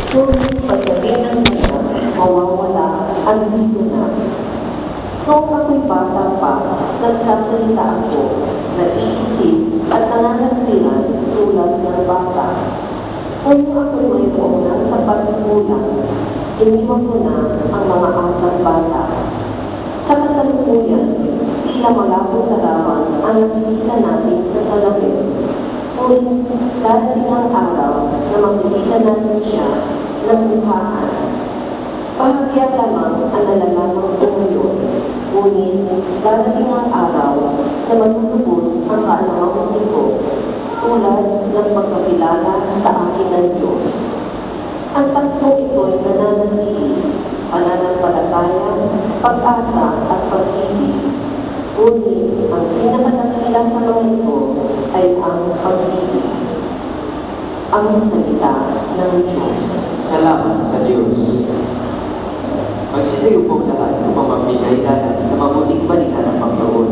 Ngunit pagdating ng niya, mawawala ang dito na. Noong ako'y bata pa, nagsasalita ako, naiisip at nananagsilan tulad ng bata. Kung ako'y mayroon ng sapat na kulang, iniwan ko na ang mga asang bata. Sa kasalukuyan, tila malabong larawan ang nakikita natin sa salamin. Ngunit darating ang araw na makikita natin siya ng mukhaan. Bahagya lamang ang nalalaman ko ngayon, ngunit darating ang araw na matutubos ang kaalamang ko tulad ng pagkakilala sa akin ng Diyos. Ang tatlong ito'y nananatili, pananampalataya, pag-asa at pag-ibig. Ngunit ang pinakadakilang sa mga ito ay ang pag-ibig. Ang salita ng Diyos. Salamat sa Diyos. Magsitayo po lahat ng magbigay galang sa mabuting balita ng Panginoon.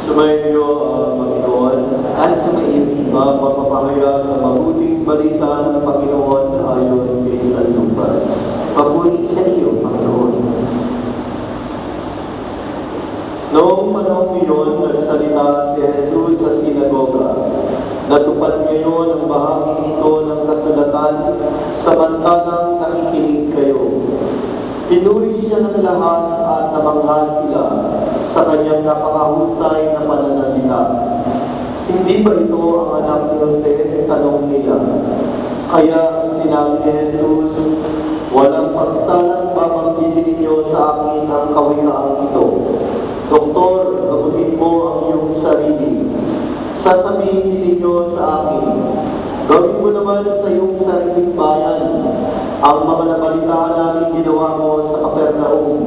Sumainyo ang Panginoon At sumaiyo ang pagpapahayag ng mabuting balita ng Panginoon ayon kay San Lucas. papuri sa iyo, Panginoon. Noong panahon iyon, nagsalita si Jesus sa sinagoga. Natupad ngayon ang bahagi ito ng kasulatan samantalang nakikinig kayo. Pinuri siya ng lahat at namanghal sila sa kanyang napakahusay na pananalita. Hindi ba ito ang anak ni Jose? Tanong nila. Kaya sinabi ni Jesus, walang pagsalang ba magbibigay niyo sa akin ang kawikaan ito? Doktor, gamutin mo ang iyong sarili. Sasabihin ninyo sa akin, gawin mo naman sa iyong sariling bayan ang mga nabalitaan namin ginawa mo sa Capernaum.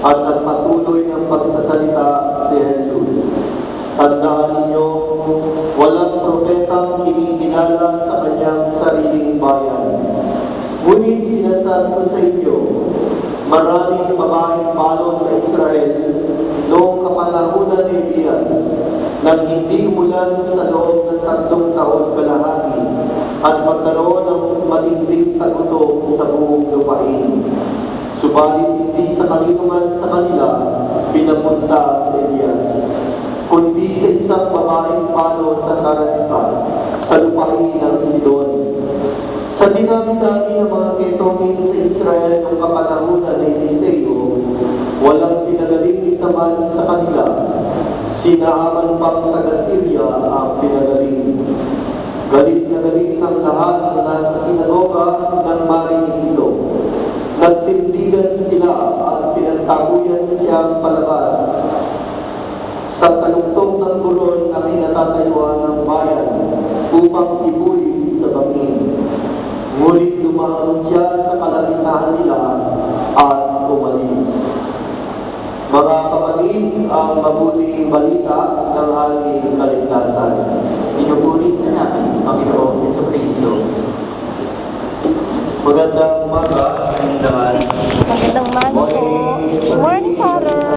At nagpatuloy ng pagsasalita si Jesus. Tandaan ninyo, walang propetang kinikilala sa kanyang sariling bayan. Ngunit sinasabi ko sa inyo, maraming babaeng balon sa Israel noong kapanahunan ni Elias nang hindi umulan sa loob ng 3 taon kalahati at magkaroon ng matinding tagutom sa buong lupain. Subalit hindi sa kalinuman sa kanila pinapunta si Elias, kundi sa isang babaeng palo sa Sarepta sa lupain ng Sidon. Sa dinami-dami ng mga ketongin sa Israel ng kapanahunan ni Eliseo, walang pinagaling isaman sa kanila. Sinaaman pang taga Syria ang pinagaling. Galit na galit ang lahat na nasa sinagoga ng marinig ito. Nagtindigan sila at pinagtaguyan siyang palabas. Sa talungtong ng tuloy na kinatatayuan ng bayan upang ibuhin sa bangin. Ngunit dumaan siya sa kalagitnaan nila at umalis. Mga kapatid, ang mabuting balita ng ating kaligtasan. Pinupuri na namin, Panginoon Jesucristo. Magandang umaga sa inyong lahat. Magandang umaga po.